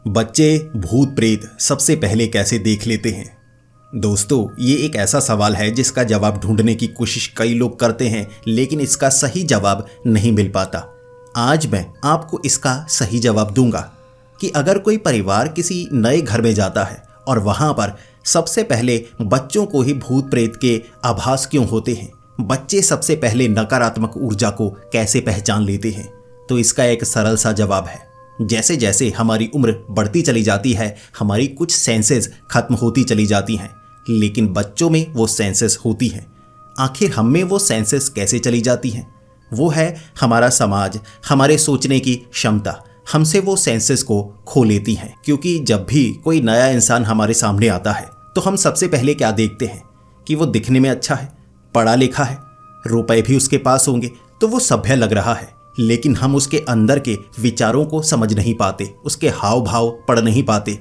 बच्चे भूत प्रेत सबसे पहले कैसे देख लेते हैं? दोस्तों, ये एक ऐसा सवाल है जिसका जवाब ढूंढने की कोशिश कई लोग करते हैं, लेकिन इसका सही जवाब नहीं मिल पाता। आज मैं आपको इसका सही जवाब दूंगा कि अगर कोई परिवार किसी नए घर में जाता है और वहां पर सबसे पहले बच्चों को ही भूत प्रेत के आभास क्यों होते हैं, बच्चे सबसे पहले नकारात्मक ऊर्जा को कैसे पहचान लेते हैं, तो इसका एक सरल सा जवाब है। जैसे जैसे हमारी उम्र बढ़ती चली जाती है, हमारी कुछ सेंसेस खत्म होती चली जाती हैं, लेकिन बच्चों में वो सेंसेस होती हैं। आखिर हम में वो सेंसेस कैसे चली जाती हैं? वो है हमारा समाज, हमारे सोचने की क्षमता हमसे वो सेंसेस को खो लेती हैं। क्योंकि जब भी कोई नया इंसान हमारे सामने आता है तो हम सबसे पहले क्या देखते हैं कि वो दिखने में अच्छा है, पढ़ा लिखा है, रुपए भी उसके पास होंगे तो वो सभ्य लग रहा है। लेकिन हम उसके अंदर के विचारों को समझ नहीं पाते, उसके हाव भाव पढ़ नहीं पाते।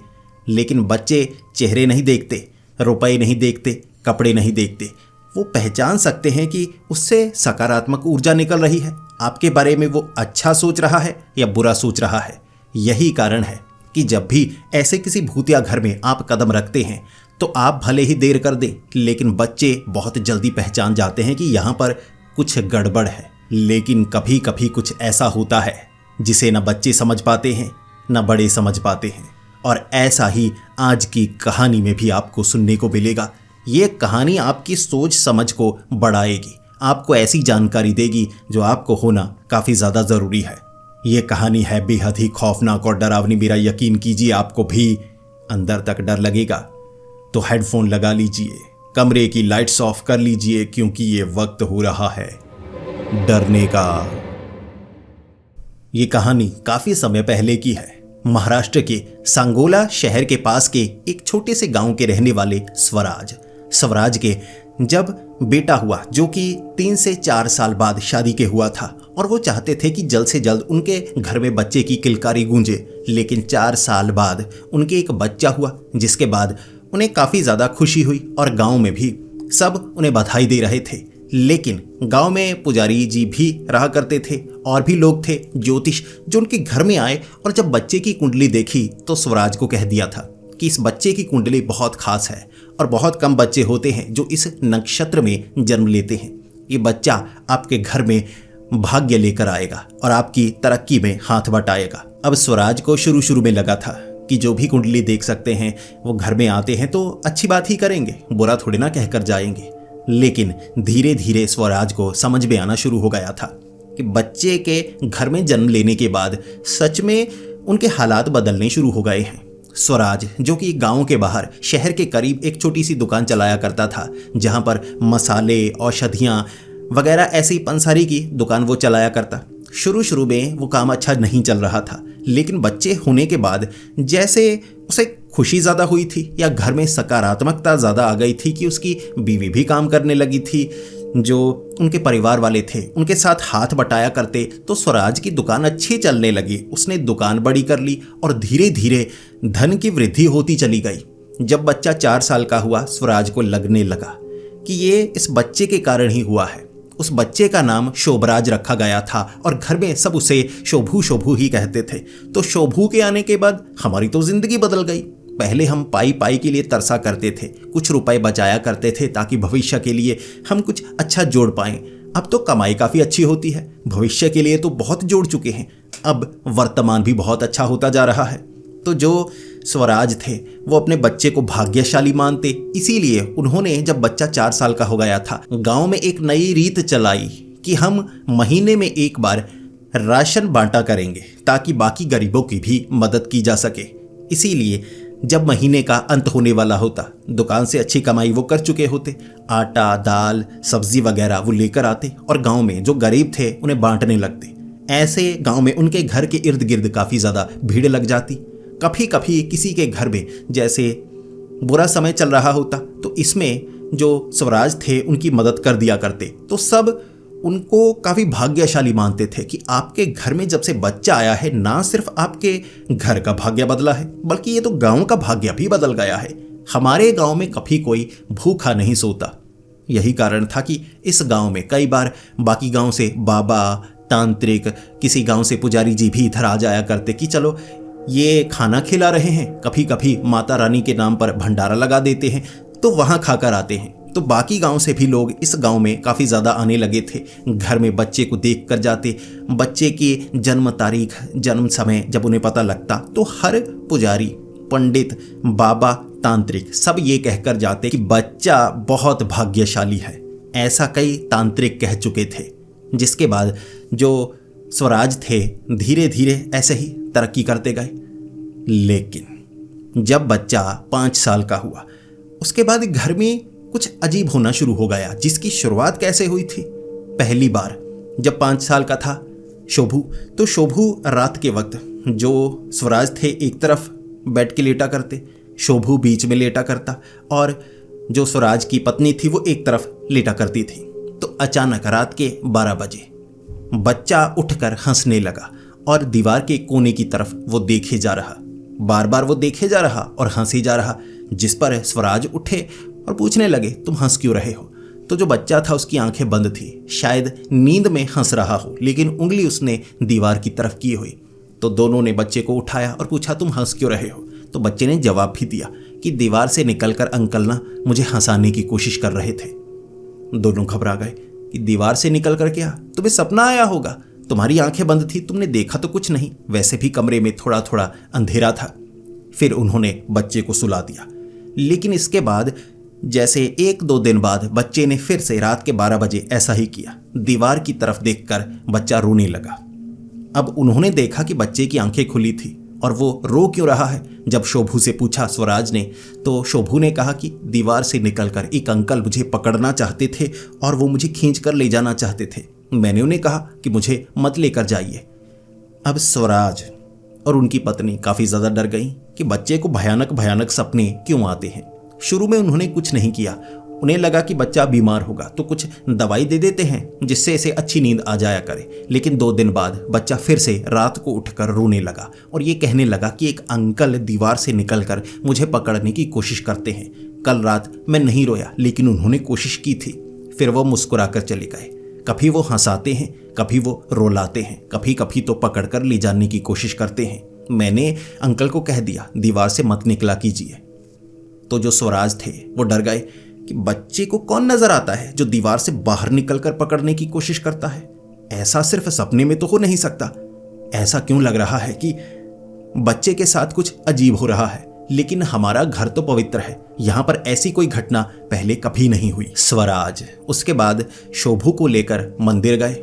लेकिन बच्चे चेहरे नहीं देखते, रुपए नहीं देखते, कपड़े नहीं देखते। वो पहचान सकते हैं कि उससे सकारात्मक ऊर्जा निकल रही है, आपके बारे में वो अच्छा सोच रहा है या बुरा सोच रहा है। यही कारण है कि जब भी ऐसे किसी भूतिया घर में आप कदम रखते हैं तो आप भले ही देर कर दें, लेकिन बच्चे बहुत जल्दी पहचान जाते हैं कि यहाँ पर कुछ गड़बड़ है। लेकिन कभी कभी कुछ ऐसा होता है जिसे न बच्चे समझ पाते हैं न बड़े समझ पाते हैं, और ऐसा ही आज की कहानी में भी आपको सुनने को मिलेगा। ये कहानी आपकी सोच समझ को बढ़ाएगी, आपको ऐसी जानकारी देगी जो आपको होना काफ़ी ज़्यादा ज़रूरी है। ये कहानी है बेहद ही खौफनाक और डरावनी। मेरा यकीन कीजिए आपको भी अंदर तक डर लगेगा। तो हेडफोन लगा लीजिए, कमरे की लाइट्स ऑफ कर लीजिए, क्योंकि ये वक्त हो रहा है डरने का। ये कहानी काफी समय पहले की है। महाराष्ट्र के सांगोला शहर के पास के एक छोटे से गांव के रहने वाले स्वराज के जब बेटा हुआ, जो कि 3 से 4 साल बाद शादी के हुआ था, और वो चाहते थे कि जल्द से जल्द उनके घर में बच्चे की किलकारी गूंजे। लेकिन 4 साल बाद उनके एक बच्चा हुआ, जिसके बाद उन्हें काफी ज्यादा खुशी हुई और गांव में भी सब उन्हें बधाई दे रहे थे। लेकिन गांव में पुजारी जी भी रहा करते थे और भी लोग थे ज्योतिष, जो उनके घर में आए और जब बच्चे की कुंडली देखी तो स्वराज को कह दिया था कि इस बच्चे की कुंडली बहुत खास है और बहुत कम बच्चे होते हैं जो इस नक्षत्र में जन्म लेते हैं। ये बच्चा आपके घर में भाग्य लेकर आएगा और आपकी तरक्की में हाथ बटाएगा। अब स्वराज को शुरू में लगा था कि जो भी कुंडली देख सकते हैं वो घर में आते हैं तो अच्छी बात ही करेंगे, बुरा थोड़ी ना कहकर जाएंगे। लेकिन धीरे धीरे स्वराज को समझ में आना शुरू हो गया था कि बच्चे के घर में जन्म लेने के बाद सच में उनके हालात बदलने शुरू हो गए हैं। स्वराज, जो कि गांव के बाहर शहर के करीब एक छोटी सी दुकान चलाया करता था, जहां पर मसाले, औषधियां वगैरह ऐसी पंसारी की दुकान वो चलाया करता। शुरू में वो काम अच्छा नहीं चल रहा था, लेकिन बच्चे होने के बाद जैसे उसे खुशी ज़्यादा हुई थी या घर में सकारात्मकता ज़्यादा आ गई थी कि उसकी बीवी भी काम करने लगी थी, जो उनके परिवार वाले थे उनके साथ हाथ बटाया करते, तो स्वराज की दुकान अच्छी चलने लगी। उसने दुकान बड़ी कर ली और धीरे धीरे धन की वृद्धि होती चली गई। जब बच्चा 4 साल का हुआ, स्वराज को लगने लगा कि ये इस बच्चे के कारण ही हुआ है। उस बच्चे का नाम शोभराज रखा गया था और घर में सब उसे शोभू ही कहते थे। तो शोभू के आने के बाद हमारी तो जिंदगी बदल गई। पहले हम पाई के लिए तरसा करते थे, कुछ रुपए बचाया करते थे ताकि भविष्य के लिए हम कुछ अच्छा जोड़ पाएं। अब तो कमाई काफ़ी अच्छी होती है, भविष्य के लिए तो बहुत जोड़ चुके हैं, अब वर्तमान भी बहुत अच्छा होता जा रहा है। तो जो स्वराज थे वो अपने बच्चे को भाग्यशाली मानते, इसीलिए उन्होंने जब बच्चा 4 साल का हो गया था, गांव में एक नई रीत चलाई कि हम महीने में एक बार राशन बांटा करेंगे ताकि बाकी गरीबों की भी मदद की जा सके। इसीलिए जब महीने का अंत होने वाला होता, दुकान से अच्छी कमाई वो कर चुके होते, आटा, दाल, सब्जी वगैरह वो लेकर आते और गांव में जो गरीब थे उन्हें बांटने लगते। ऐसे गांव में उनके घर के इर्द गिर्द काफ़ी ज़्यादा भीड़ लग जाती। कभी कभी किसी के घर में जैसे बुरा समय चल रहा होता तो इसमें जो स्वराज थे उनकी मदद कर दिया करते, तो सब उनको काफ़ी भाग्यशाली मानते थे कि आपके घर में जब से बच्चा आया है, ना सिर्फ आपके घर का भाग्य बदला है बल्कि ये तो गांव का भाग्य भी बदल गया है। हमारे गांव में कभी कोई भूखा नहीं सोता। यही कारण था कि इस गांव में कई बार बाकी गांव से बाबा, तांत्रिक, किसी गांव से पुजारी जी भी इधर आ जाया करते कि चलो ये खाना खिला रहे हैं, कभी कभी माता रानी के नाम पर भंडारा लगा देते हैं तो वहाँ खाकर आते हैं। तो बाकी गांव से भी लोग इस गांव में काफ़ी ज़्यादा आने लगे थे। घर में बच्चे को देख कर जाते, बच्चे की जन्म तारीख, जन्म समय जब उन्हें पता लगता तो हर पुजारी, पंडित, बाबा, तांत्रिक सब ये कहकर जाते कि बच्चा बहुत भाग्यशाली है। ऐसा कई तांत्रिक कह चुके थे। जिसके बाद जो स्वराज थे धीरे धीरे ऐसे ही तरक्की करते गए। लेकिन जब बच्चा 5 साल का हुआ उसके बाद घर में कुछ अजीब होना शुरू हो गया। जिसकी शुरुआत कैसे हुई थी? पहली बार जब 5 साल का था शोभू, तो शोभू रात के वक्त जो स्वराज थे एक तरफ बैठ के लेटा करते, शोभू बीच में लेटा करता और जो स्वराज की पत्नी थी वो एक तरफ लेटा करती थी। तो अचानक रात के 12 बजे बच्चा उठकर हंसने लगा और दीवार के कोने की तरफ वो देखे जा रहा, बार बार वो देखे जा रहा और हंसे जा रहा। जिस पर स्वराज उठे और पूछने लगे तुम हंस क्यों रहे हो? तो जो बच्चा था उसकी आंखें बंद थी, शायद नींद में हंस रहा हो, लेकिन उंगली उसने दीवार की तरफ की हुई। तो दोनों ने बच्चे को उठाया और पूछा तुम हंस क्यों रहे हो? तो बच्चे ने जवाब भी दिया कि दीवार से निकलकर अंकल ना मुझे हंसाने की कोशिश कर रहे थे। दोनों घबरा गए कि दीवार से निकल कर क्या? तुम्हें सपना आया होगा, तुम्हारी आंखें बंद थी, तुमने देखा तो कुछ नहीं, वैसे भी कमरे में थोड़ा थोड़ा अंधेरा था। फिर उन्होंने बच्चे को सुला दिया। लेकिन इसके बाद जैसे 1-2 दिन बाद बच्चे ने फिर से रात के 12 बजे ऐसा ही किया। दीवार की तरफ देखकर बच्चा रोने लगा। अब उन्होंने देखा कि बच्चे की आंखें खुली थी और वो रो क्यों रहा है। जब शोभू से पूछा स्वराज ने, तो शोभू ने कहा कि दीवार से निकलकर एक अंकल मुझे पकड़ना चाहते थे और वो मुझे खींच कर ले जाना चाहते थे। मैंने उन्हें कहा कि मुझे मत लेकर जाइए। अब स्वराज और उनकी पत्नी काफ़ी ज़्यादा डर गई कि बच्चे को भयानक भयानक सपने क्यों आते हैं। शुरू में उन्होंने कुछ नहीं किया, उन्हें लगा कि बच्चा बीमार होगा तो कुछ दवाई दे देते हैं जिससे इसे अच्छी नींद आ जाया करे। लेकिन 2 दिन बाद बच्चा फिर से रात को उठकर रोने लगा और ये कहने लगा कि एक अंकल दीवार से निकलकर मुझे पकड़ने की कोशिश करते हैं। कल रात मैं नहीं रोया लेकिन उन्होंने कोशिश की थी। फिर वो मुस्कुराकर चले गए। कभी वो हंसाते हैं, कभी वो रोलाते हैं, कभी कभी तो पकड़कर ले जाने की कोशिश करते हैं। मैंने अंकल को कह दिया दीवार से मत निकला कीजिए। तो जो स्वराज थे वो डर गए कि बच्चे को कौन नजर आता है जो दीवार से बाहर निकलकर पकड़ने की कोशिश करता है। ऐसा सिर्फ सपने में तो हो नहीं सकता। ऐसा क्यों लग रहा है कि बच्चे के साथ कुछ अजीब हो रहा है। लेकिन हमारा घर तो पवित्र है, यहाँ पर ऐसी कोई घटना पहले कभी नहीं हुई। स्वराज उसके बाद शोभू को लेकर मंदिर गए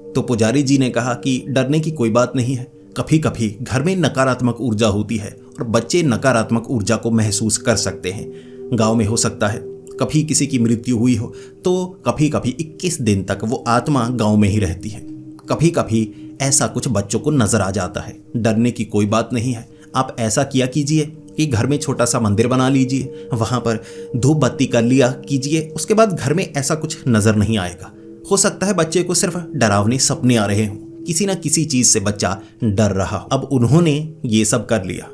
तो पुजारी जी ने कहा कि डरने की कोई बात नहीं है। कभी कभी घर में नकारात्मक ऊर्जा होती है और बच्चे नकारात्मक ऊर्जा को महसूस कर सकते हैं। गांव में हो सकता है कभी किसी की मृत्यु हुई हो तो कभी कभी 21 दिन तक वो आत्मा गांव में ही रहती है। कभी कभी ऐसा कुछ बच्चों को नजर आ जाता है। डरने की कोई बात नहीं है। आप ऐसा किया कीजिए कि घर में छोटा सा मंदिर बना लीजिए, वहाँ पर धूप बत्ती कर लिया कीजिए। उसके बाद घर में ऐसा कुछ नज़र नहीं आएगा। हो सकता है बच्चे को सिर्फ डरावने सपने आ रहे हों, किसी ना किसी चीज़ से बच्चा डर रहा। अब उन्होंने ये सब कर लिया।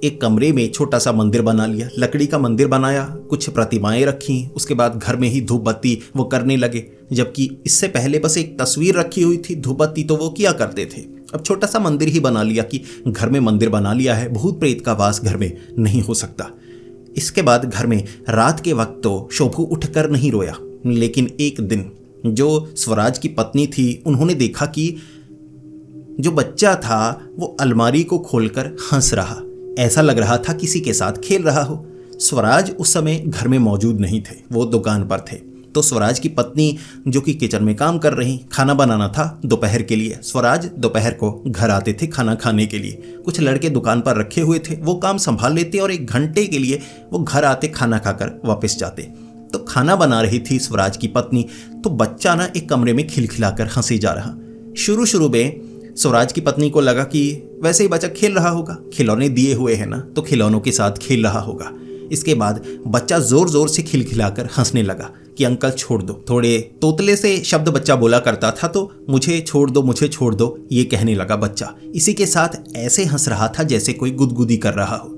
एक कमरे में छोटा सा मंदिर बना लिया, लकड़ी का मंदिर बनाया, कुछ प्रतिमाएं रखी। उसके बाद घर में ही धूप बत्ती वो करने लगे। जबकि इससे पहले बस एक तस्वीर रखी हुई थी, धूप बत्ती तो वो किया करते थे। अब छोटा सा मंदिर ही बना लिया कि घर में मंदिर बना लिया है, भूत प्रेत का वास घर में नहीं हो सकता। इसके बाद घर में रात के वक्त तो शोभू उठकर नहीं रोया। लेकिन एक दिन जो स्वराज की पत्नी थी उन्होंने देखा कि जो बच्चा था वो अलमारी को खोलकर हंस रहा। ऐसा लग रहा था किसी के साथ खेल रहा हो। स्वराज उस समय घर में मौजूद नहीं थे, वो दुकान पर थे। तो स्वराज की पत्नी जो कि किचन में काम कर रही, खाना बनाना था दोपहर के लिए। स्वराज दोपहर को घर आते थे खाना खाने के लिए। कुछ लड़के दुकान पर रखे हुए थे, वो काम संभाल लेते और 1 घंटे के लिए वो घर आते, खाना खाकर वापस जाते। तो खाना बना रही थी स्वराज की पत्नी, तो बच्चा ना एक कमरे में खिलखिलाकर हंसे जा रहा। शुरू में स्वराज की पत्नी को लगा कि वैसे ही बच्चा खेल रहा होगा, खिलौने दिए हुए हैं ना तो खिलौनों के साथ खेल रहा होगा। इसके बाद बच्चा जोर जोर से खिलखिलाकर हंसने लगा कि अंकल छोड़ दो। थोड़े तोतले से शब्द बच्चा बोला करता था, तो मुझे छोड़ दो, मुझे छोड़ दो, ये कहने लगा बच्चा। इसी के साथ ऐसे हंस रहा था जैसे कोई गुदगुदी कर रहा हो।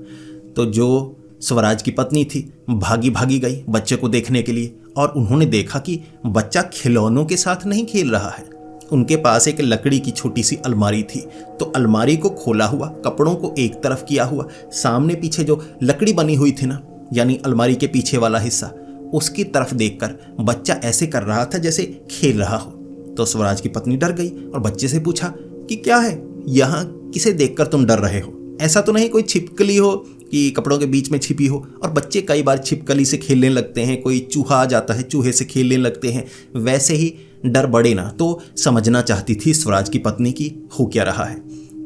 तो जो स्वराज की पत्नी थी भागी भागी गई बच्चे को देखने के लिए और उन्होंने देखा कि बच्चा खिलौनों के साथ नहीं खेल रहा है, उनके पास एक लकड़ी की छोटी सी अलमारी थी। तो अलमारी को खोला हुआ, कपड़ों को एक तरफ किया हुआ, सामने पीछे जो लकड़ी बनी हुई थी ना, यानी अलमारी के पीछे वाला हिस्सा, उसकी तरफ देखकर बच्चा ऐसे कर रहा था जैसे खेल रहा हो। तो स्वराज की पत्नी डर गई और बच्चे से पूछा कि क्या है, यहाँ किसे देखकर तुम डर रहे हो? ऐसा तो नहीं कोई छिपकली हो कि कपड़ों के बीच में छिपी हो? और बच्चे कई बार छिपकली से खेलने लगते हैं, कोई चूहा आ जाता है चूहे से खेलने लगते हैं, वैसे ही डर बढ़े ना। तो समझना चाहती थी स्वराज की पत्नी की हो क्या रहा है।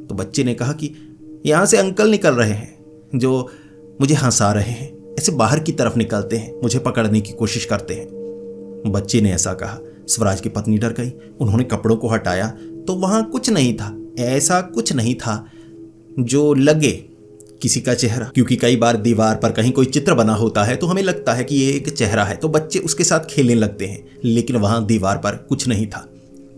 तो बच्चे ने कहा कि यहाँ से अंकल निकल रहे हैं जो मुझे हंसा रहे हैं, ऐसे बाहर की तरफ निकलते हैं, मुझे पकड़ने की कोशिश करते हैं। बच्चे ने ऐसा कहा। स्वराज की पत्नी डर गई। उन्होंने कपड़ों को हटाया तो वहां कुछ नहीं था, ऐसा कुछ नहीं था जो लगे किसी का चेहरा, क्योंकि कई बार दीवार पर कहीं कोई चित्र बना होता है तो हमें लगता है कि ये एक चेहरा है, तो बच्चे उसके साथ खेलने लगते हैं, लेकिन वहां दीवार पर कुछ नहीं था।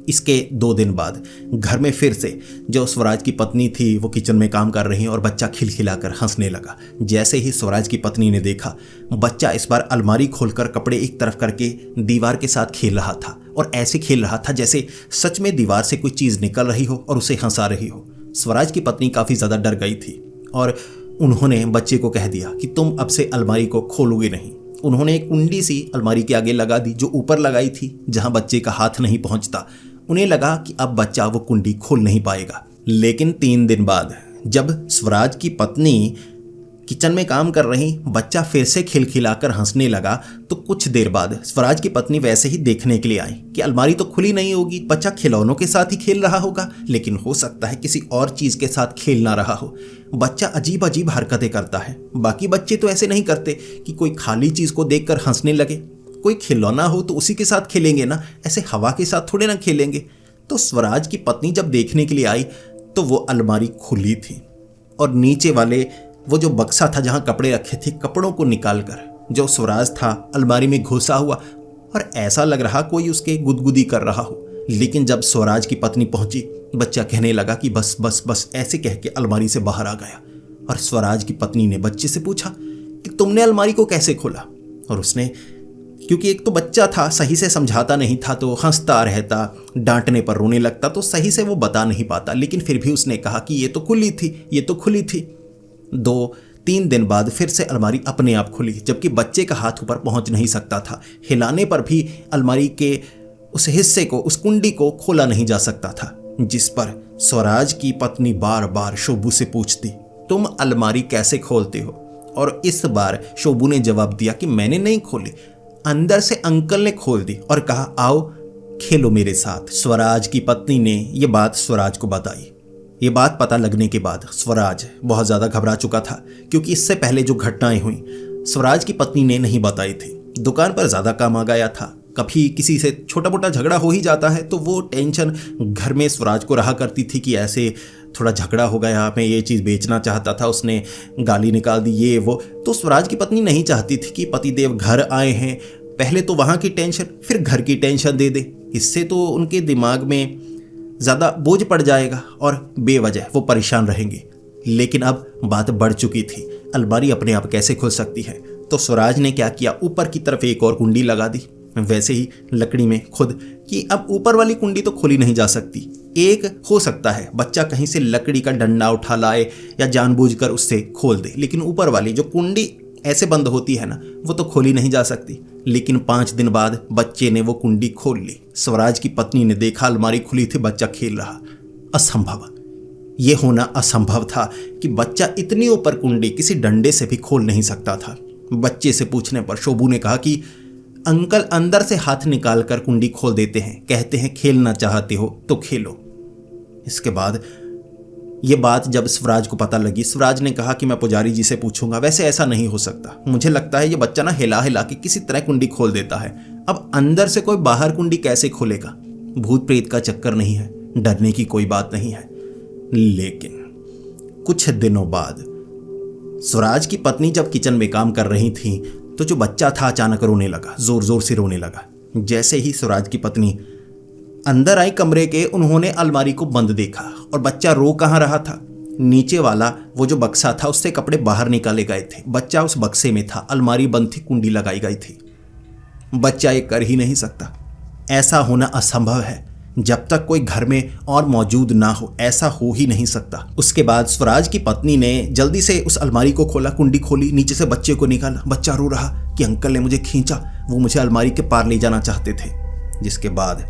इसके 2 दिन बाद घर में फिर से जो स्वराज की पत्नी थी वो किचन में काम कर रही और बच्चा खिलखिलाकर हंसने लगा। जैसे ही स्वराज की पत्नी ने देखा, बच्चा इस बार अलमारी खोलकर कपड़े एक तरफ करके दीवार के साथ खेल रहा था, और ऐसे खेल रहा था जैसे सच में दीवार से कोई चीज़ निकल रही हो और उसे हंसा रही हो। स्वराज की पत्नी काफ़ी ज़्यादा डर गई थी और उन्होंने बच्चे को कह दिया कि तुम अब से अलमारी को खोलोगे नहीं। उन्होंने एक कुंडी सी अलमारी के आगे लगा दी जो ऊपर लगाई थी, जहां बच्चे का हाथ नहीं पहुंचता। उन्हें लगा कि अब बच्चा वो कुंडी खोल नहीं पाएगा। लेकिन 3 दिन बाद जब स्वराज की पत्नी किचन में काम कर रही, बच्चा फिर से खिलखिलाकर हंसने लगा। तो कुछ देर बाद स्वराज की पत्नी वैसे ही देखने के लिए आई कि अलमारी तो खुली नहीं होगी, बच्चा खिलौनों के साथ ही खेल रहा होगा, लेकिन हो सकता है किसी और चीज के साथ खेल ना रहा हो। बच्चा अजीब अजीब हरकतें करता है। बाकी बच्चे तो ऐसे नहीं करते कि कोई खाली चीज को देखकर हंसने लगे। कोई खिलौना हो तो उसी के साथ खेलेंगे ना, ऐसे हवा के साथ थोड़े ना खेलेंगे। तो स्वराज की पत्नी जब देखने के लिए आई तो वो अलमारी खुली थी और नीचे वाले वो जो बक्सा था जहां कपड़े रखे थे, कपड़ों को निकालकर जो स्वराज था अलमारी में घुसा हुआ, और ऐसा लग रहा कोई उसके गुदगुदी कर रहा हो। लेकिन जब स्वराज की पत्नी पहुंची, बच्चा कहने लगा कि बस बस बस, ऐसे कह के अलमारी से बाहर आ गया। और स्वराज की पत्नी ने बच्चे से पूछा कि तुमने अलमारी को कैसे खोला? और उसने, क्योंकि एक तो बच्चा था, सही से समझाता नहीं था, तो हंसता रहता, डांटने पर रोने लगता, तो सही से वो बता नहीं पाता। लेकिन फिर भी उसने कहा कि ये तो खुली थी, ये तो खुली थी। 2-3 दिन बाद फिर से अलमारी अपने आप खुली, जबकि बच्चे का हाथ ऊपर पहुंच नहीं सकता था। हिलाने पर भी अलमारी के उस हिस्से को, उस कुंडी को खोला नहीं जा सकता था। जिस पर स्वराज की पत्नी बार बार शोभू से पूछती, तुम अलमारी कैसे खोलते हो? और इस बार शोभू ने जवाब दिया कि मैंने नहीं खोली, अंदर से अंकल ने खोल दी और कहा आओ खेलो मेरे साथ। स्वराज की पत्नी ने यह बात स्वराज को बताई। ये बात पता लगने के बाद स्वराज बहुत ज़्यादा घबरा चुका था, क्योंकि इससे पहले जो घटनाएं हुई स्वराज की पत्नी ने नहीं बताई थी। दुकान पर ज़्यादा काम आ गया था, कभी किसी से छोटा मोटा झगड़ा हो ही जाता है, तो वो टेंशन घर में स्वराज को रहा करती थी कि ऐसे थोड़ा झगड़ा हो गया, मैं ये चीज़ बेचना चाहता था, उसने गाली निकाल दी, ये वो। तो स्वराज की पत्नी नहीं चाहती थी कि पतिदेव घर आए हैं, पहले तो वहाँ की टेंशन फिर घर की टेंशन दे दे। इससे तो उनके दिमाग में ज़्यादा बोझ पड़ जाएगा और बेवजह वो परेशान रहेंगे। लेकिन अब बात बढ़ चुकी थी, अलमारी अपने आप कैसे खुल सकती है? तो स्वराज ने क्या किया, ऊपर की तरफ एक और कुंडी लगा दी, वैसे ही लकड़ी में खुद, कि अब ऊपर वाली कुंडी तो खोली नहीं जा सकती। एक हो सकता है बच्चा कहीं से लकड़ी का डंडा उठा लाए या जानबूझकर उससे खोल दे, लेकिन ऊपर वाली जो कुंडी ऐसे बंद होती है ना, वो तो खोली नहीं जा सकती। लेकिन 5 दिन बाद बच्चे ने वो कुंडी खोल ली। स्वराज की पत्नी ने देखा अलमारी खुली थी, बच्चा खेल रहा। असंभव, ये होना असंभव था कि बच्चा इतनी ऊपर कुंडी किसी डंडे से भी खोल नहीं सकता था। बच्चे से पूछने पर शोभू ने कहा कि अंकल अंदर से हाथ निकालकर कुंडी खोल देते हैं, कहते हैं खेलना चाहते हो तो खेलो। इसके बाद ये बात जब स्वराज को पता लगी, स्वराज ने कहा कि मैं पुजारी जी से पूछूंगा, वैसे ऐसा नहीं हो सकता, मुझे लगता है ये बच्चा ना हिला हिला के किसी तरह कुंडी खोल देता है। अब अंदर से कोई बाहर कुंडी कैसे खोलेगा? भूत प्रेत का चक्कर नहीं है, डरने की कोई बात नहीं है। लेकिन कुछ दिनों बाद स्वराज की पत्नी जब किचन में काम कर रही थी तो जो बच्चा था अचानक रोने लगा, जोर जोर से रोने लगा। जैसे ही स्वराज की पत्नी अंदर आई कमरे के, उन्होंने अलमारी को बंद देखा और बच्चा रो कहाँ रहा था, नीचे वाला वो जो बक्सा था उससे कपड़े बाहर निकाले गए थे, बच्चा उस बक्से में था, अलमारी बंद थी, कुंडी लगाई गई थी। बच्चा ये कर ही नहीं सकता, ऐसा होना असंभव है। जब तक कोई घर में और मौजूद ना हो ऐसा हो ही नहीं सकता। उसके बाद स्वराज की पत्नी ने जल्दी से उस अलमारी को खोला, कुंडी खोली, नीचे से बच्चे को निकाला। बच्चा रो रहा कि अंकल ने मुझे खींचा, वो मुझे अलमारी के पार ले जाना चाहते थे। जिसके बाद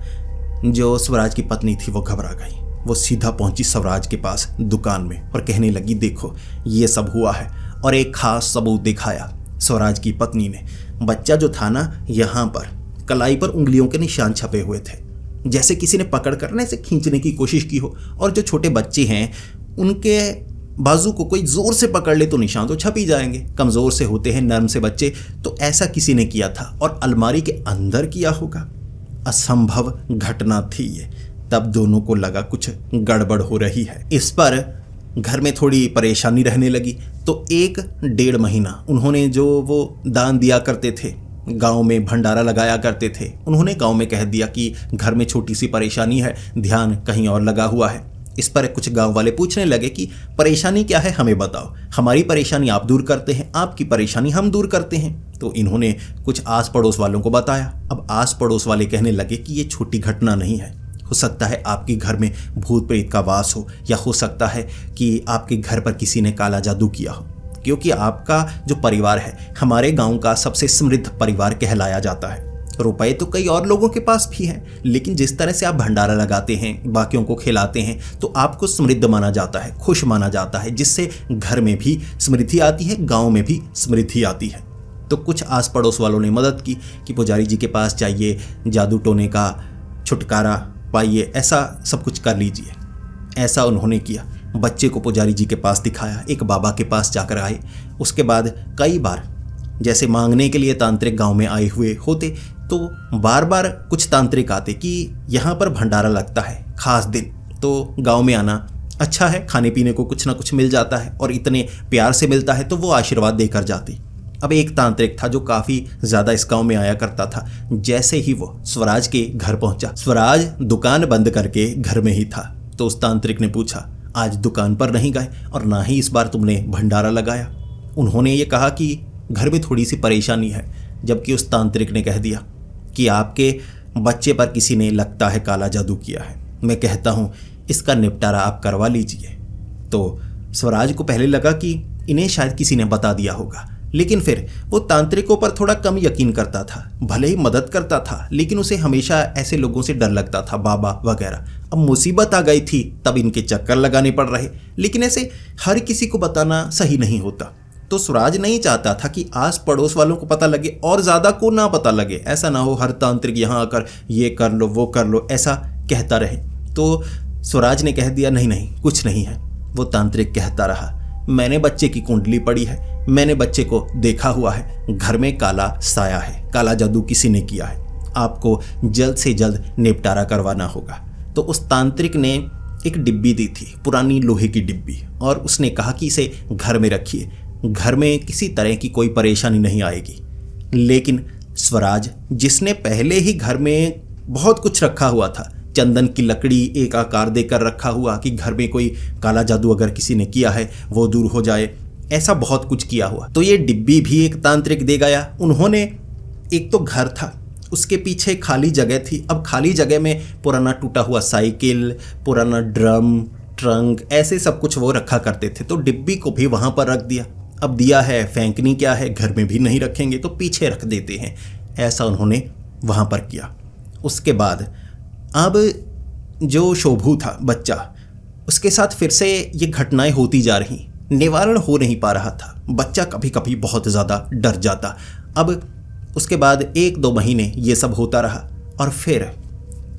जो स्वराज की पत्नी थी वो घबरा गई। वो सीधा पहुंची स्वराज के पास दुकान में और कहने लगी, देखो ये सब हुआ है, और एक खास सबूत दिखाया। स्वराज की पत्नी ने, बच्चा जो था ना, यहाँ पर कलाई पर उंगलियों के निशान छपे हुए थे, जैसे किसी ने पकड़ कर ऐसे खींचने की कोशिश की हो। और जो छोटे बच्चे हैं उनके बाजू को कोई जोर से पकड़ ले तो निशान तो छप ही जाएंगे, कमजोर से होते हैं, नर्म से बच्चे। तो ऐसा किसी ने किया था और अलमारी के अंदर किया होगा। असंभव घटना थी ये। तब दोनों को लगा कुछ गड़बड़ हो रही है। इस पर घर में थोड़ी परेशानी रहने लगी। तो 1-1.5 महीना उन्होंने, जो वो दान दिया करते थे, गांव में भंडारा लगाया करते थे, उन्होंने गांव में कह दिया कि घर में छोटी सी परेशानी है, ध्यान कहीं और लगा हुआ है। इस पर कुछ गांव वाले पूछने लगे कि परेशानी क्या है, हमें बताओ, हमारी परेशानी आप दूर करते हैं, आपकी परेशानी हम दूर करते हैं। तो इन्होंने कुछ आस पड़ोस वालों को बताया। अब आस पड़ोस वाले कहने लगे कि ये छोटी घटना नहीं है, हो सकता है आपके घर में भूत प्रेत का वास हो, या हो सकता है कि आपके घर पर किसी ने काला जादू किया हो, क्योंकि आपका जो परिवार है हमारे गांव का सबसे समृद्ध परिवार कहलाया जाता है। रुपए तो कई और लोगों के पास भी हैं, लेकिन जिस तरह से आप भंडारा लगाते हैं, बाकियों को खिलाते हैं, तो आपको समृद्ध माना जाता है, खुश माना जाता है, जिससे घर में भी समृद्धि आती है, गांव में भी समृद्धि आती है। तो कुछ आस पड़ोस वालों ने मदद की कि पुजारी जी के पास जाइए, जादू टोने का छुटकारा पाइए, ऐसा सब कुछ कर लीजिए। ऐसा उन्होंने किया। बच्चे को पुजारी जी के पास दिखाया, एक बाबा के पास जाकर आए। उसके बाद कई बार जैसे मांगने के लिए तांत्रिक गांव में आए हुए होते, तो बार बार कुछ तांत्रिक आते कि यहाँ पर भंडारा लगता है खास दिन, तो गांव में आना अच्छा है, खाने पीने को कुछ ना कुछ मिल जाता है, और इतने प्यार से मिलता है, तो वो आशीर्वाद देकर जाते। अब एक तांत्रिक था जो काफ़ी ज़्यादा इस गांव में आया करता था। जैसे ही वो स्वराज के घर पहुंचा, स्वराज दुकान बंद करके घर में ही था, तो उस तांत्रिक ने पूछा, आज दुकान पर नहीं गए और ना ही इस बार तुमने भंडारा लगाया। उन्होंने ये कहा कि घर में थोड़ी सी परेशानी है, जबकि उस तांत्रिक ने कह दिया कि आपके बच्चे पर किसी ने लगता है काला जादू किया है, मैं कहता हूँ इसका निपटारा आप करवा लीजिए। तो स्वराज को पहले लगा कि इन्हें शायद किसी ने बता दिया होगा, लेकिन फिर वो तांत्रिकों पर थोड़ा कम यकीन करता था। भले ही मदद करता था, लेकिन उसे हमेशा ऐसे लोगों से डर लगता था, बाबा वगैरह। अब मुसीबत आ गई थी, तब इनके चक्कर लगाने पड़ रहे, लेकिन ऐसे हर किसी को बताना सही नहीं होता। तो स्वराज नहीं चाहता था कि आस पड़ोस वालों को पता लगे और ज़्यादा को ना पता लगे। ऐसा ना हो हर तांत्रिक यहाँ आकर ये कर लो वो कर लो ऐसा कहता रहे। तो स्वराज ने कह दिया, नहीं नहीं कुछ नहीं है। वो तांत्रिक कहता रहा, मैंने बच्चे की कुंडली पढ़ी है, मैंने बच्चे को देखा हुआ है, घर में काला साया है, काला जादू किसी ने किया है, आपको जल्द से जल्द निपटारा करवाना होगा। तो उस तांत्रिक ने एक डिब्बी दी थी, पुरानी लोहे की डिब्बी, और उसने कहा कि इसे घर में रखिए, घर में किसी तरह की कोई परेशानी नहीं आएगी। लेकिन स्वराज, जिसने पहले ही घर में बहुत कुछ रखा हुआ था, चंदन की लकड़ी एक आकार देकर रखा हुआ कि घर में कोई काला जादू अगर किसी ने किया है वो दूर हो जाए, ऐसा बहुत कुछ किया हुआ, तो ये डिब्बी भी एक तांत्रिक दे गया। उन्होंने, एक तो घर था, उसके पीछे खाली जगह थी। अब खाली जगह में पुराना टूटा हुआ साइकिल, पुराना ड्रम, ट्रंक, ऐसे सब कुछ वो रखा करते थे। तो डिब्बी को भी वहाँ पर रख दिया। अब दिया है, फेंकनी क्या है, घर में भी नहीं रखेंगे तो पीछे रख देते हैं, ऐसा उन्होंने वहाँ पर किया। उसके बाद अब जो शोभू था बच्चा, उसके साथ फिर से ये घटनाएं होती जा रही, निवारण हो नहीं पा रहा था। बच्चा कभी कभी बहुत ज़्यादा डर जाता। अब उसके बाद 1-2 महीने ये सब होता रहा, और फिर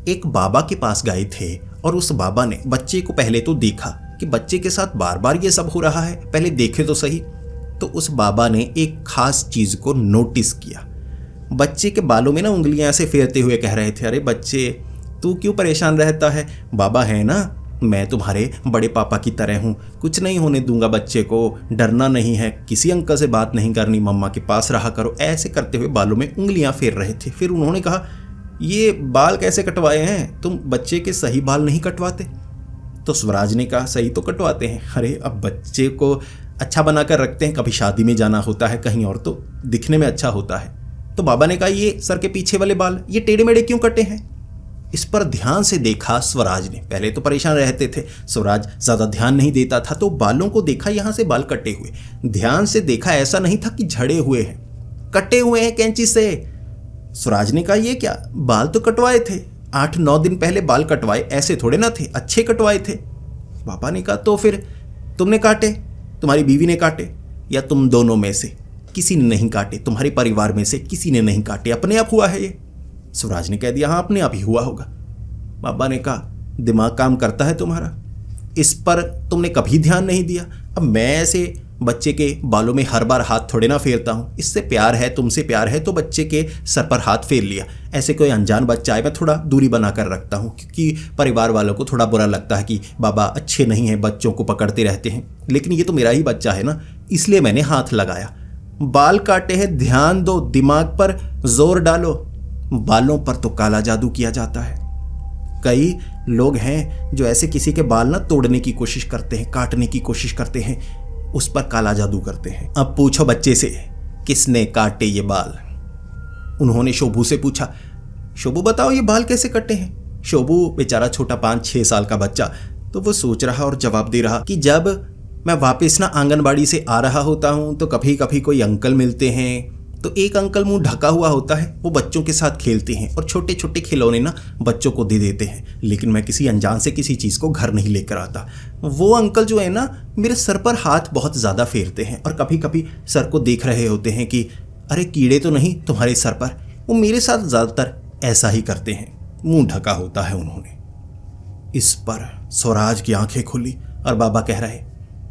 एक बाबा के पास गए थे, और उस बाबा ने बच्चे को पहले तो देखा कि बच्चे के साथ बार बार ये सब हो रहा है, पहले देखे तो सही। तो उस बाबा ने एक खास चीज़ को नोटिस किया। बच्चे के बालों में ना उंगलियां ऐसे फेरते हुए कह रहे थे, अरे बच्चे तू क्यों परेशान रहता है, बाबा है ना, मैं तुम्हारे बड़े पापा की तरह हूँ, कुछ नहीं होने दूंगा बच्चे को, डरना नहीं है, किसी अंकल से बात नहीं करनी, मम्मा के पास रहा करो। ऐसे करते हुए बालों में उंगलियां फेर रहे थे। फिर उन्होंने कहा, ये बाल कैसे कटवाए हैं, तुम बच्चे के सही बाल नहीं कटवाते? तो स्वराज ने कहा, सही तो कटवाते हैं। अरे अब बच्चे को अच्छा बनाकर रखते हैं, कभी शादी में जाना होता है कहीं और, तो दिखने में अच्छा होता है। तो बाबा ने कहा, ये सर के पीछे वाले बाल ये टेढ़े मेढ़े क्यों कटे हैं? इस पर ध्यान से देखा स्वराज ने। पहले तो परेशान रहते थे, स्वराज ज़्यादा ध्यान नहीं देता था, तो बालों को देखा, यहाँ से बाल कटे हुए। ध्यान से देखा, ऐसा नहीं था कि झड़े हुए हैं, कटे हुए हैं कैंची से। स्वराज ने कहा ये क्या, बाल तो कटवाए थे, 8-9 दिन पहले बाल कटवाए, ऐसे थोड़े ना थे, अच्छे कटवाए थे। पापा ने कहा तो फिर तुमने काटे, तुम्हारी बीवी ने काटे, या तुम दोनों में से किसी ने नहीं काटे, तुम्हारे परिवार में से किसी ने नहीं काटे, अपने आप हुआ है ये। स्वराज ने कह दिया हाँ अपने आप ही हुआ होगा। पापा ने कहा दिमाग काम करता है तुम्हारा, इस पर तुमने कभी ध्यान नहीं दिया। अब मैं ऐसे बच्चे के बालों में हर बार हाथ थोड़े ना फेरता हूँ, इससे प्यार है, तुमसे प्यार है तो बच्चे के सर पर हाथ फेर लिया। ऐसे कोई अनजान बच्चा है, मैं थोड़ा दूरी बना कर रखता हूँ, क्योंकि परिवार वालों को थोड़ा बुरा लगता है कि बाबा अच्छे नहीं हैं, बच्चों को पकड़ते रहते हैं, लेकिन ये तो मेरा ही बच्चा है ना, इसलिए मैंने हाथ लगाया। बाल काटे हैं, ध्यान दो, दिमाग पर जोर डालो। बालों पर तो काला जादू किया जाता है। कई लोग हैं जो ऐसे किसी के बाल ना तोड़ने की कोशिश करते हैं, काटने की कोशिश करते हैं, उस पर काला जादू करते हैं। अब पूछो बच्चे से किसने काटे ये बाल। उन्होंने शोभू से पूछा, शोभू बताओ ये बाल कैसे कटे हैं। शोभू बेचारा छोटा 5-6 साल का बच्चा, तो वो सोच रहा और जवाब दे रहा कि जब मैं वापस ना आंगनबाड़ी से आ रहा होता हूँ तो कभी कभी कोई अंकल मिलते हैं, तो एक अंकल मुंह ढका हुआ होता है, वो बच्चों के साथ खेलते हैं और छोटे छोटे खिलौने ना बच्चों को दे देते हैं, लेकिन मैं किसी अनजान से किसी चीज़ को घर नहीं लेकर आता। वो अंकल जो है ना मेरे सर पर हाथ बहुत ज़्यादा फेरते हैं और कभी कभी सर को देख रहे होते हैं कि अरे कीड़े तो नहीं तुम्हारे सर पर। वो मेरे साथ ज़्यादातर ऐसा ही करते हैं, मुँह ढका होता है उन्होंने। इस पर स्वराज की आंखें खुली और बाबा कह रहे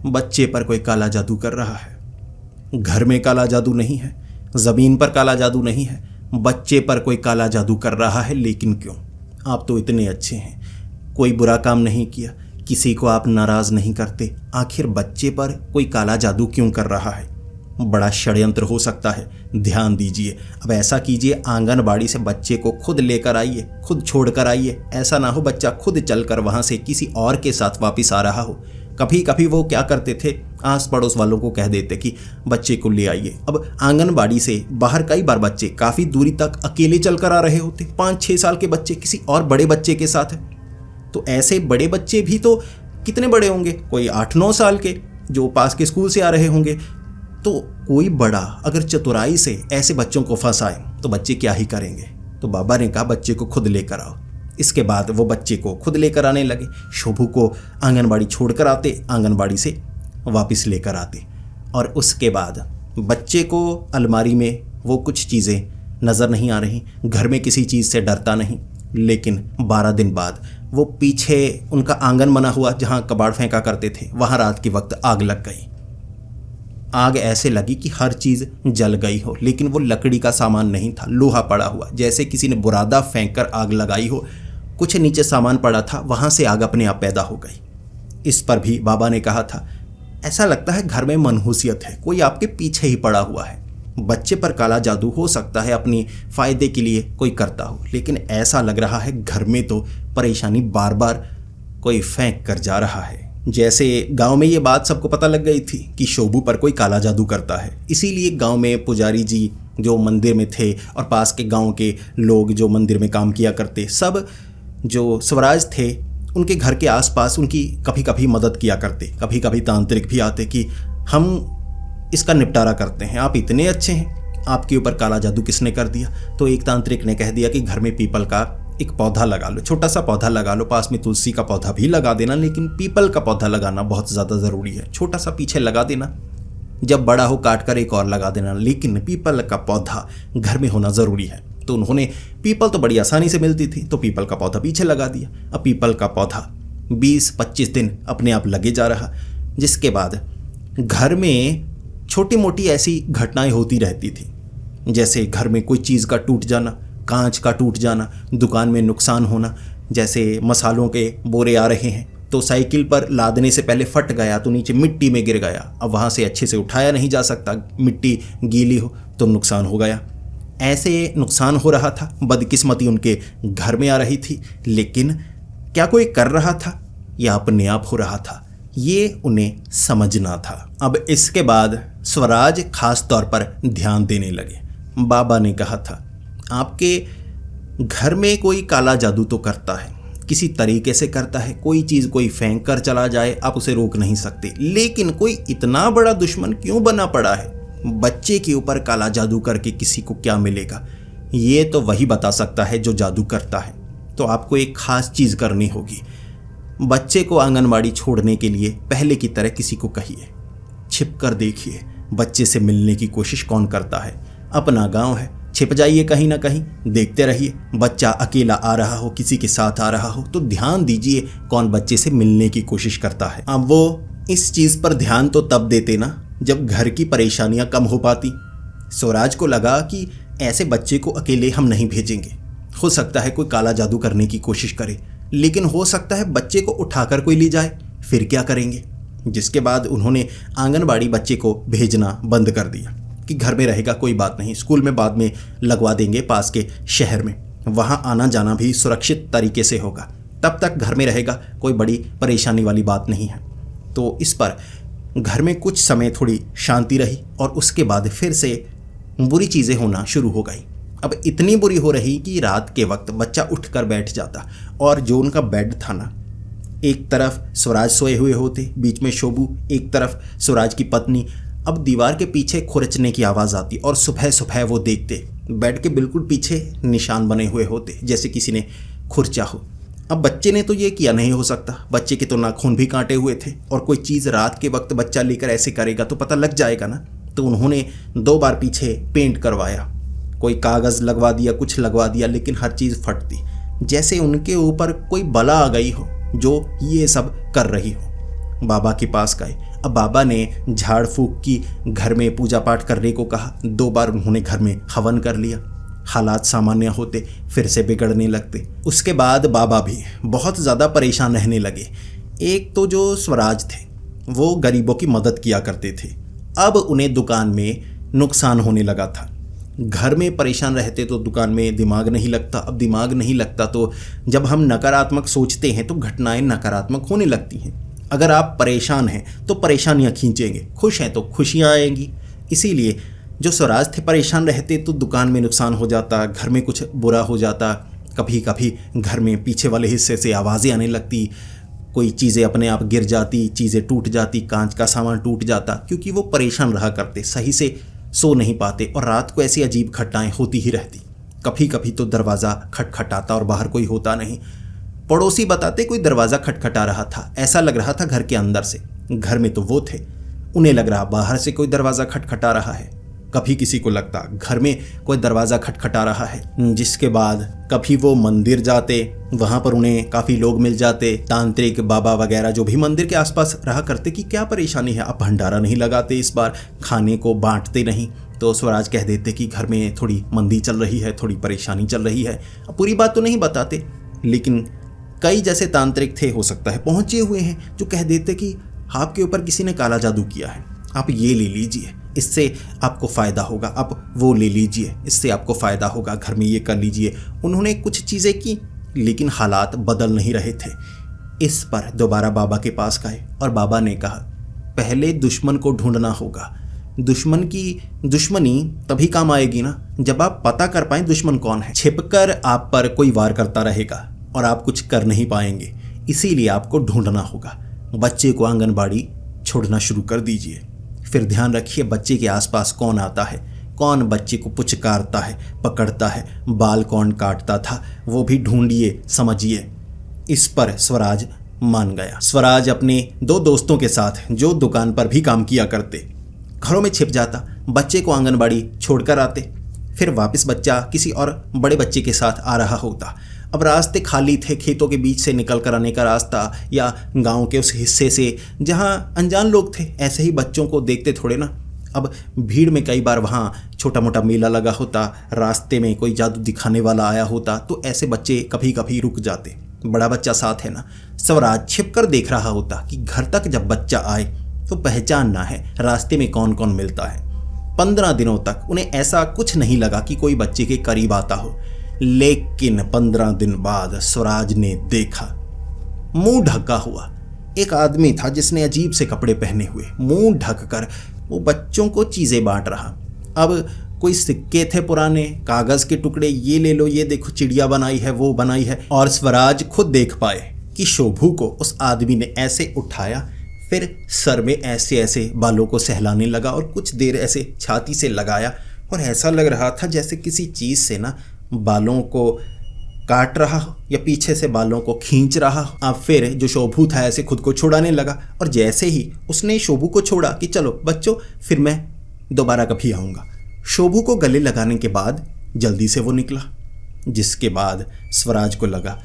बच्चे पर कोई काला जादू कर रहा है। घर में काला जादू नहीं है, ज़मीन पर काला जादू नहीं है, बच्चे पर कोई काला जादू कर रहा है। लेकिन क्यों? आप तो इतने अच्छे हैं, कोई बुरा काम नहीं किया, किसी को आप नाराज़ नहीं करते, आखिर बच्चे पर कोई काला जादू क्यों कर रहा है? बड़ा षड्यंत्र हो सकता है, ध्यान दीजिए। अब ऐसा कीजिए, आंगनबाड़ी से बच्चे को खुद लेकर आइए, खुद छोड़ कर आइए। ऐसा ना हो बच्चा खुद चलकर वहाँ से किसी और के साथ वापस आ रहा हो। कभी कभी वो क्या करते थे, आस पड़ोस वालों को कह देते कि बच्चे को ले आइए। अब आंगनबाड़ी से बाहर कई बार बच्चे काफ़ी दूरी तक अकेले चलकर आ रहे होते, 5-6 साल के बच्चे किसी और बड़े बच्चे के साथ है। तो ऐसे बड़े बच्चे भी तो कितने बड़े होंगे, कोई 8-9 साल के जो पास के स्कूल से आ रहे होंगे। तो कोई बड़ा अगर चतुराई से ऐसे बच्चों को फंसाए तो बच्चे क्या ही करेंगे। तो बाबा ने कहा बच्चे को खुद लेकर आओ। इसके बाद वो बच्चे को खुद लेकर आने लगे। शोभू को आंगनबाड़ी छोड़कर आते, आंगनबाड़ी से वापस लेकर आते, और उसके बाद बच्चे को अलमारी में वो कुछ चीज़ें नज़र नहीं आ रही, घर में किसी चीज़ से डरता नहीं। लेकिन 12 दिन बाद वो पीछे उनका आंगन बना हुआ जहाँ कबाड़ फेंका करते थे, वहाँ रात के वक्त आग लग गई। आग ऐसे लगी कि हर चीज़ जल गई हो, लेकिन वो लकड़ी का सामान नहीं था, लोहा पड़ा हुआ, जैसे किसी ने बुरादा फेंक कर आग लगाई हो। कुछ नीचे सामान पड़ा था, वहाँ से आग अपने आप पैदा हो गई। इस पर भी बाबा ने कहा था ऐसा लगता है घर में मनहूसियत है, कोई आपके पीछे ही पड़ा हुआ है। बच्चे पर काला जादू हो सकता है अपनी फ़ायदे के लिए कोई करता हो, लेकिन ऐसा लग रहा है घर में तो परेशानी बार बार कोई फेंक कर जा रहा है। जैसे गांव में ये बात सबको पता लग गई थी कि शोभू पर कोई काला जादू करता है, इसीलिए गांव में पुजारी जी जो मंदिर में थे और पास के गांव के लोग जो मंदिर में काम किया करते, सब जो स्वराज थे उनके घर के आसपास उनकी कभी कभी मदद किया करते। कभी कभी तांत्रिक भी आते कि हम इसका निपटारा करते हैं, आप इतने अच्छे हैं, आपके ऊपर काला जादू किसने कर दिया। तो एक तांत्रिक ने कह दिया कि घर में पीपल का एक पौधा लगा लो, छोटा सा पौधा लगा लो, पास में तुलसी का पौधा भी लगा देना, लेकिन पीपल का पौधा लगाना बहुत ज़्यादा ज़रूरी है। छोटा सा पीछे लगा देना, जब बड़ा हो काट कर एक और लगा देना, लेकिन पीपल का पौधा घर में होना ज़रूरी है। तो उन्होंने पीपल तो बड़ी आसानी से मिलती थी, तो पीपल का पौधा पीछे लगा दिया। अब पीपल का पौधा 20-25 दिन अपने आप लगे जा रहा, जिसके बाद घर में छोटी मोटी ऐसी घटनाएं होती रहती थी, जैसे घर में कोई चीज़ का टूट जाना, कांच का टूट जाना, दुकान में नुकसान होना। जैसे मसालों के बोरे आ रहे हैं तो साइकिल पर लादने से पहले फट गया तो नीचे मिट्टी में गिर गया, अब वहाँ से अच्छे से उठाया नहीं जा सकता, मिट्टी गीली हो तो नुकसान हो गया। ऐसे नुकसान हो रहा था, बदकिस्मती उनके घर में आ रही थी, लेकिन क्या कोई कर रहा था या अपने आप हो रहा था, ये उन्हें समझना था। अब इसके बाद स्वराज खास तौर पर ध्यान देने लगे। बाबा ने कहा था आपके घर में कोई काला जादू तो करता है, किसी तरीके से करता है, कोई चीज़ कोई फेंक कर चला जाए आप उसे रोक नहीं सकते, लेकिन कोई इतना बड़ा दुश्मन क्यों बना पड़ा है? बच्चे के ऊपर काला जादू करके किसी को क्या मिलेगा? ये तो वही बता सकता है जो जादू करता है। तो आपको एक खास चीज़ करनी होगी। बच्चे को आंगनबाड़ी छोड़ने के लिए पहले की तरह किसी को कहिए, छिप कर देखिए बच्चे से मिलने की कोशिश कौन करता है। अपना गांव है, छिप जाइए कहीं ना कहीं, देखते रहिए। बच्चा अकेला आ रहा हो, किसी के साथ आ रहा हो तो ध्यान दीजिए कौन बच्चे से मिलने की कोशिश करता है। अब वो इस चीज़ पर ध्यान तो तब देते ना जब घर की परेशानियां कम हो पाती। स्वराज को लगा कि ऐसे बच्चे को अकेले हम नहीं भेजेंगे। हो सकता है कोई काला जादू करने की कोशिश करे, लेकिन हो सकता है बच्चे को उठाकर कोई ले जाए, फिर क्या करेंगे? जिसके बाद उन्होंने आंगनबाड़ी बच्चे को भेजना बंद कर दिया कि घर में रहेगा कोई बात नहीं, स्कूल में बाद में लगवा देंगे पास के शहर में, वहाँ आना जाना भी सुरक्षित तरीके से होगा, तब तक घर में रहेगा, कोई बड़ी परेशानी वाली बात नहीं है। तो इस पर घर में कुछ समय थोड़ी शांति रही और उसके बाद फिर से बुरी चीज़ें होना शुरू हो गई। अब इतनी बुरी हो रही कि रात के वक्त बच्चा उठकर बैठ जाता और जो उनका बेड था ना, एक तरफ स्वराज सोए हुए होते, बीच में शोभू, एक तरफ स्वराज की पत्नी। अब दीवार के पीछे खुरचने की आवाज़ आती और सुबह सुबह वो देखते बेड के बिल्कुल पीछे निशान बने हुए होते जैसे किसी ने खुरचा हो। अब बच्चे ने तो ये किया नहीं हो सकता, बच्चे के तो नाखून भी काटे हुए थे और कोई चीज़ रात के वक्त बच्चा लेकर ऐसे करेगा तो पता लग जाएगा ना। तो उन्होंने 2 बार पीछे पेंट करवाया, कोई कागज़ लगवा दिया, कुछ लगवा दिया, लेकिन हर चीज़ फटती, जैसे उनके ऊपर कोई बला आ गई हो जो ये सब कर रही हो। बाबा के पास गए। अब बाबा ने झाड़ फूक की, घर में पूजा पाठ करने को कहा। 2 बार उन्होंने घर में हवन कर लिया। हालात सामान्य होते फिर से बिगड़ने लगते। उसके बाद बाबा भी बहुत ज़्यादा परेशान रहने लगे। एक तो जो स्वराज थे वो गरीबों की मदद किया करते थे, अब उन्हें दुकान में नुकसान होने लगा था। घर में परेशान रहते तो दुकान में दिमाग नहीं लगता, अब दिमाग नहीं लगता तो जब हम नकारात्मक सोचते हैं तो घटनाएं नकारात्मक होने लगती हैं। अगर आप परेशान हैं तो परेशानियां खींचेंगे, खुश हैं तो खुशियां आएंगी। इसीलिए जो स्वराज थे परेशान रहते तो दुकान में नुकसान हो जाता, घर में कुछ बुरा हो जाता, कभी कभी घर में पीछे वाले हिस्से से आवाज़ें आने लगती, कोई चीज़ें अपने आप गिर जाती, चीज़ें टूट जाती, कांच का सामान टूट जाता, क्योंकि वो परेशान रहा करते, सही से सो नहीं पाते और रात को ऐसी अजीब घटनाएं होती ही रहती। कभी कभी तो दरवाज़ा खटखटाता और बाहर कोई होता नहीं। पड़ोसी बताते कोई दरवाज़ा खटखटा रहा था, ऐसा लग रहा था घर के अंदर से, घर में तो वो थे, उन्हें लग रहा बाहर से कोई दरवाज़ा खटखटा रहा है। कभी किसी को लगता घर में कोई दरवाज़ा खटखटा रहा है। जिसके बाद कभी वो मंदिर जाते, वहाँ पर उन्हें काफ़ी लोग मिल जाते, तांत्रिक बाबा वगैरह जो भी मंदिर के आसपास रहा करते कि क्या परेशानी है, आप भंडारा नहीं लगाते, इस बार खाने को बांटते नहीं। तो स्वराज कह देते कि घर में थोड़ी मंदी चल रही है, थोड़ी परेशानी चल रही है। अब पूरी बात तो नहीं बताते, लेकिन कई जैसे तांत्रिक थे, हो सकता है पहुँचे हुए हैं, जो कह देते कि आपके ऊपर किसी ने काला जादू किया है, आप ये ले लीजिए, इससे आपको फ़ायदा होगा, आप वो ले लीजिए, इससे आपको फ़ायदा होगा, घर में ये कर लीजिए। उन्होंने कुछ चीज़ें की, लेकिन हालात बदल नहीं रहे थे। इस पर दोबारा बाबा के पास गए और बाबा ने कहा पहले दुश्मन को ढूंढना होगा। दुश्मन की दुश्मनी तभी काम आएगी ना जब आप पता कर पाएं दुश्मन कौन है। छिपकर आप पर कोई वार करता रहेगा और आप कुछ कर नहीं पाएंगे, इसीलिए आपको ढूंढना होगा। बच्चे को आंगनबाड़ी छोड़ना शुरू कर दीजिए, फिर ध्यान रखिए बच्चे के आसपास कौन आता है, कौन बच्चे को पुचकारता है, पकड़ता है, बाल कौन काटता था, वो भी ढूंढिए, समझिए। इस पर स्वराज मान गया। स्वराज अपने 2 दोस्तों के साथ जो दुकान पर भी काम किया करते, घरों में छिप जाता, बच्चे को आंगनबाड़ी छोड़कर आते, फिर वापस बच्चा किसी और बड़े बच्चे के साथ आ रहा होता। अब रास्ते खाली थे, खेतों के बीच से निकल कर आने का रास्ता या गांव के उस हिस्से से जहां अनजान लोग थे, ऐसे ही बच्चों को देखते थोड़े ना। अब भीड़ में कई बार वहाँ छोटा मोटा मेला लगा होता, रास्ते में कोई जादू दिखाने वाला आया होता, तो ऐसे बच्चे कभी कभी रुक जाते। बड़ा बच्चा साथ है ना, स्वराज छिप कर देख रहा होता कि घर तक जब बच्चा आए तो पहचानना है रास्ते में कौन कौन मिलता है। 15 दिनों तक उन्हें ऐसा कुछ नहीं लगा कि कोई बच्चे के करीब आता हो, लेकिन 15 दिन बाद स्वराज ने देखा मुंह ढका हुआ एक आदमी था जिसने अजीब से कपड़े पहने हुए, मुंह ढक कर वो बच्चों को चीज़ें बांट रहा। अब कोई सिक्के थे पुराने, कागज के टुकड़े, ये ले लो, ये देखो चिड़िया बनाई है, वो बनाई है। और स्वराज खुद देख पाए कि शोभू को उस आदमी ने ऐसे उठाया, फिर सर में ऐसे ऐसे बालों को सहलाने लगा और कुछ देर ऐसे छाती से लगाया और ऐसा लग रहा था जैसे किसी चीज़ से ना बालों को काट रहा हो या पीछे से बालों को खींच रहा हो। अब फिर जो शोभू था ऐसे खुद को छुड़ाने लगा और जैसे ही उसने शोभू को छोड़ा कि चलो बच्चों फिर मैं दोबारा कभी आऊँगा, शोभू को गले लगाने के बाद जल्दी से वो निकला, जिसके बाद स्वराज को लगा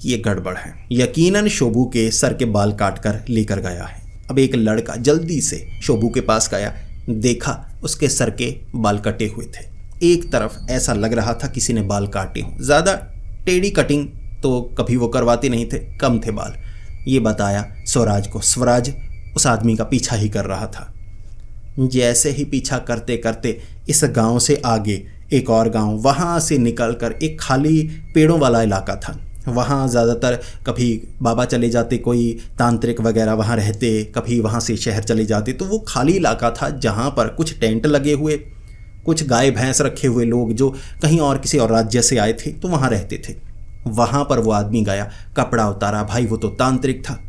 कि ये गड़बड़ है। यकीनन शोभू के सर के बाल काट कर लेकर गया है। अब एक लड़का जल्दी से शोभू के पास गया, देखा उसके सर के बाल कटे हुए थे। एक तरफ ऐसा लग रहा था किसी ने बाल काटे हों, ज़्यादा टेढ़ी कटिंग तो कभी वो करवाते नहीं थे, कम थे बाल। ये बताया स्वराज को। स्वराज उस आदमी का पीछा ही कर रहा था। जैसे ही पीछा करते करते इस गांव से आगे एक और गांव, वहाँ से निकलकर एक खाली पेड़ों वाला इलाका था। वहाँ ज़्यादातर कभी बाबा चले जाते, कोई तांत्रिक वगैरह वहाँ रहते, कभी वहाँ से शहर चले जाते। तो वो खाली इलाका था जहाँ पर कुछ टेंट लगे हुए, कुछ गाय भैंस रखे हुए लोग जो कहीं और किसी और राज्य से आए थे तो वहाँ रहते थे। वहाँ पर वो आदमी गया, कपड़ा उतारा। भाई वो तो तांत्रिक था,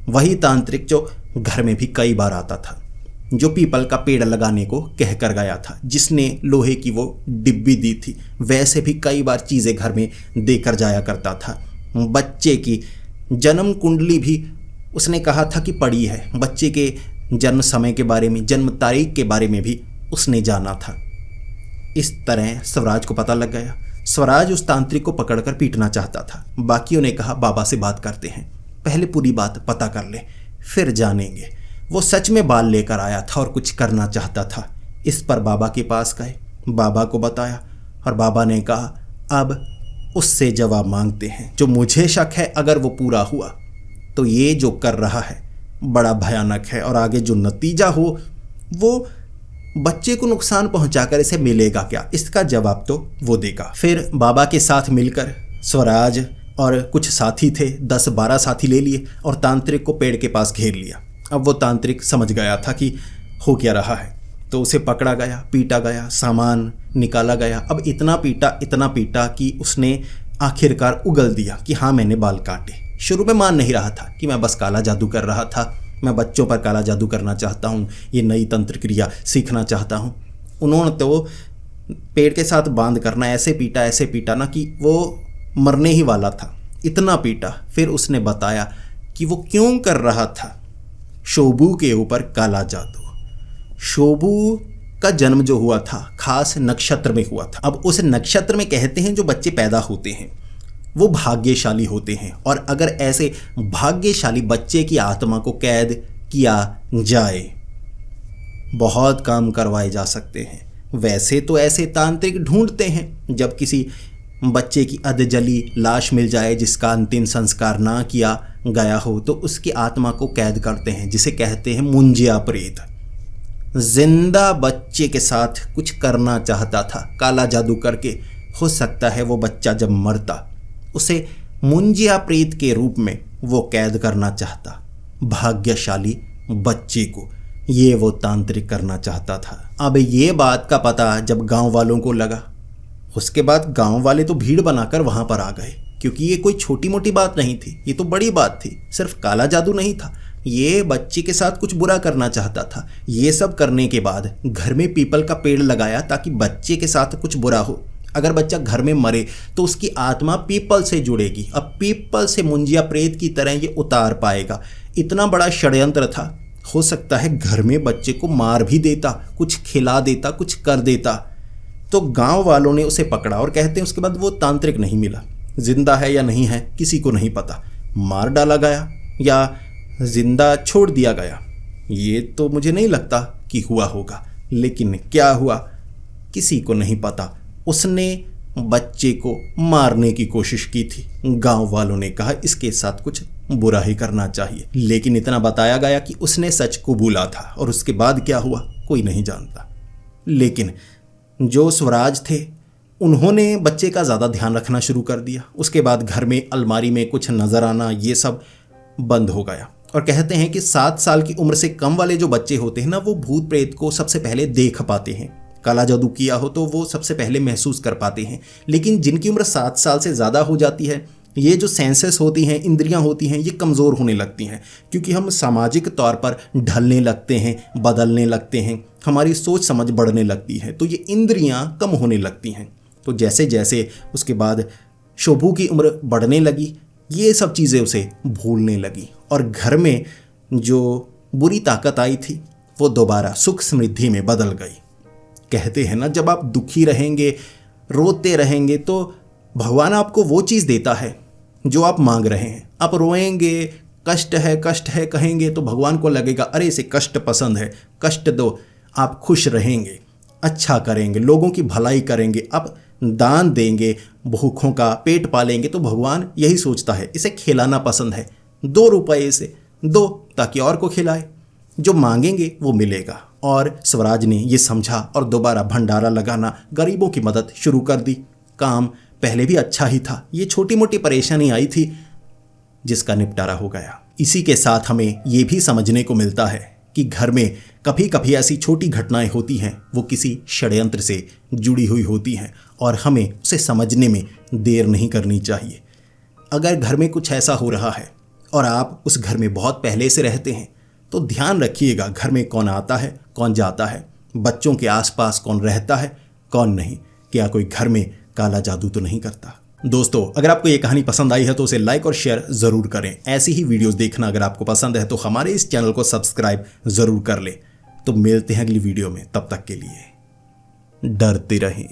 वही तांत्रिक जो घर में भी कई बार आता था, जो पीपल का पेड़ लगाने को कह कर गया था, जिसने लोहे की वो डिब्बी दी थी, वैसे भी कई बार चीज़ें घर में देकर जाया करता था। बच्चे की जन्म कुंडली भी उसने कहा था कि पड़ी है। बच्चे के जन्म समय के बारे में, जन्म तारीख के बारे में भी उसने जाना था। इस तरह स्वराज को पता लग गया। स्वराज उस तांत्रिक को पकड़कर पीटना चाहता था। बाकियों ने कहा बाबा से बात करते हैं, पहले पूरी बात पता कर ले फिर जानेंगे। वो सच में बाल लेकर आया था और कुछ करना चाहता था। इस पर बाबा के पास गए, बाबा को बताया और बाबा ने कहा अब उससे जवाब मांगते हैं। जो मुझे शक है अगर वो पूरा हुआ तो ये जो कर रहा है बड़ा भयानक है और आगे जो नतीजा हो वो बच्चे को नुकसान पहुंचाकर इसे मिलेगा क्या, इसका जवाब तो वो देगा। फिर बाबा के साथ मिलकर स्वराज और कुछ साथी थे, 10-12 साथी ले लिए और तांत्रिक को पेड़ के पास घेर लिया। अब वो तांत्रिक समझ गया था कि हो क्या रहा है, तो उसे पकड़ा गया, पीटा गया, सामान निकाला गया। अब इतना पीटा कि उसने आखिरकार उगल दिया कि हाँ मैंने बाल काटे। शुरू में मान नहीं रहा था कि मैं बस काला जादू कर रहा था, मैं बच्चों पर काला जादू करना चाहता हूँ, ये नई तंत्र क्रिया सीखना चाहता हूँ। उन्होंने तो पेड़ के साथ बांध करना ऐसे पीटा ना कि वो मरने ही वाला था, इतना पीटा। फिर उसने बताया कि वो क्यों कर रहा था शोभू के ऊपर काला जादू। शोभू का जन्म जो हुआ था खास नक्षत्र में हुआ था। अब उस नक्षत्र में कहते हैं जो बच्चे पैदा होते हैं वो भाग्यशाली होते हैं, और अगर ऐसे भाग्यशाली बच्चे की आत्मा को कैद किया जाए बहुत काम करवाए जा सकते हैं। वैसे तो ऐसे तांत्रिक ढूंढते हैं जब किसी बच्चे की अधजली लाश मिल जाए जिसका अंतिम संस्कार ना किया गया हो तो उसकी आत्मा को कैद करते हैं, जिसे कहते हैं मुंजिया प्रेत। जिंदा बच्चे के साथ कुछ करना चाहता था काला जादू करके। हो सकता है वो बच्चा जब मरता उसे मुंजिया प्रेत के रूप में वो कैद करना चाहता, भाग्यशाली बच्चे को। ये वो तांत्रिक करना चाहता था। अब ये बात का पता जब गांव वालों को लगा, उसके बाद गांव वाले तो भीड़ बनाकर वहां पर आ गए, क्योंकि ये कोई छोटी मोटी बात नहीं थी, ये तो बड़ी बात थी। सिर्फ काला जादू नहीं था, ये बच्चे के साथ कुछ बुरा करना चाहता था। ये सब करने के बाद घर में पीपल का पेड़ लगाया ताकि बच्चे के साथ कुछ बुरा हो। अगर बच्चा घर में मरे तो उसकी आत्मा पीपल से जुड़ेगी, अब पीपल से मुंजिया प्रेत की तरह ये उतार पाएगा। इतना बड़ा षड्यंत्र था। हो सकता है घर में बच्चे को मार भी देता, कुछ खिला देता, कुछ कर देता। तो गांव वालों ने उसे पकड़ा और कहते हैं उसके बाद वो तांत्रिक नहीं मिला। जिंदा है या नहीं है किसी को नहीं पता, मार डाला गया या जिंदा छोड़ दिया गया, ये तो मुझे नहीं लगता कि हुआ होगा। लेकिन क्या हुआ किसी को नहीं पता। उसने बच्चे को मारने की कोशिश की थी। गांव वालों ने कहा इसके साथ कुछ बुरा ही करना चाहिए, लेकिन इतना बताया गया कि उसने सच को भूला था और उसके बाद क्या हुआ कोई नहीं जानता। लेकिन जो स्वराज थे उन्होंने बच्चे का ज़्यादा ध्यान रखना शुरू कर दिया। उसके बाद घर में अलमारी में कुछ नज़र आना ये सब बंद हो गया। और कहते हैं कि 7 साल की उम्र से कम वाले जो बच्चे होते हैं ना, वो भूत प्रेत को सबसे पहले देख पाते हैं। काला जादू किया हो तो वो सबसे पहले महसूस कर पाते हैं। लेकिन जिनकी उम्र 7 साल से ज़्यादा हो जाती है, ये जो सेंसेस होती हैं, इंद्रियां होती हैं, ये कमज़ोर होने लगती हैं, क्योंकि हम सामाजिक तौर पर ढलने लगते हैं, बदलने लगते हैं, हमारी सोच समझ बढ़ने लगती है, तो ये इंद्रियां कम होने लगती हैं। तो जैसे जैसे उसके बाद शोभू की उम्र बढ़ने लगी, ये सब चीज़ें उसे भूलने लगी और घर में जो बुरी ताकत आई थी वो दोबारा सुख समृद्धि में बदल गई। कहते हैं ना, जब आप दुखी रहेंगे, रोते रहेंगे, तो भगवान आपको वो चीज़ देता है जो आप मांग रहे हैं। आप रोएंगे, कष्ट है कहेंगे तो भगवान को लगेगा अरे इसे कष्ट पसंद है, कष्ट दो। आप खुश रहेंगे, अच्छा करेंगे, लोगों की भलाई करेंगे, आप दान देंगे, भूखों का पेट पालेंगे, तो भगवान यही सोचता है इसे खिलाना पसंद है, 2 रुपये से दो ताकि और को खिलाए। जो मांगेंगे वो मिलेगा। और स्वराज ने ये समझा और दोबारा भंडारा लगाना, गरीबों की मदद शुरू कर दी। काम पहले भी अच्छा ही था, ये छोटी मोटी परेशानी आई थी जिसका निपटारा हो गया। इसी के साथ हमें ये भी समझने को मिलता है कि घर में कभी कभी ऐसी छोटी घटनाएं होती हैं, वो किसी षड्यंत्र से जुड़ी हुई होती हैं और हमें उसे समझने में देर नहीं करनी चाहिए। अगर घर में कुछ ऐसा हो रहा है और आप उस घर में बहुत पहले से रहते हैं तो ध्यान रखिएगा घर में कौन आता है, कौन जाता है, बच्चों के आसपास कौन रहता है, कौन नहीं, क्या कोई घर में काला जादू तो नहीं करता। दोस्तों, अगर आपको ये कहानी पसंद आई है तो उसे लाइक और शेयर ज़रूर करें। ऐसी ही वीडियोस देखना अगर आपको पसंद है तो हमारे इस चैनल को सब्सक्राइब ज़रूर कर लें। तो मिलते हैं अगली वीडियो में, तब तक के लिए डरते रहें।